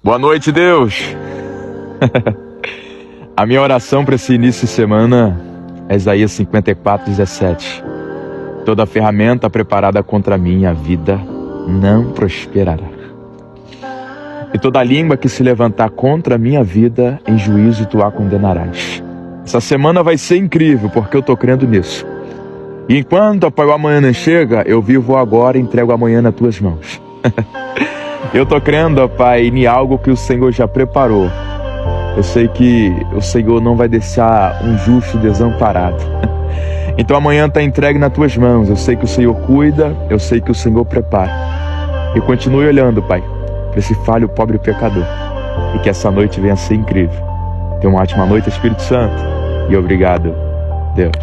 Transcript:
Boa noite, Deus. A minha oração para esse início de semana é Isaías 54:17. Toda ferramenta preparada contra mim, a vida não prosperará. E toda língua que se levantar contra a minha vida, em juízo tu a condenarás. Essa semana vai ser incrível, porque eu tô crendo nisso. E enquanto, Pai, o amanhã não chega, eu vivo agora e entrego amanhã nas tuas mãos. Eu tô crendo, Pai, em algo que o Senhor já preparou. Eu sei que o Senhor não vai deixar um justo desamparado. Então amanhã está entregue nas tuas mãos. Eu sei que o Senhor cuida, eu sei que o Senhor prepara. E continue olhando, Pai, para esse falho, pobre pecador. E que essa noite venha a ser incrível. Tenha uma ótima noite, Espírito Santo. E obrigado, Deus.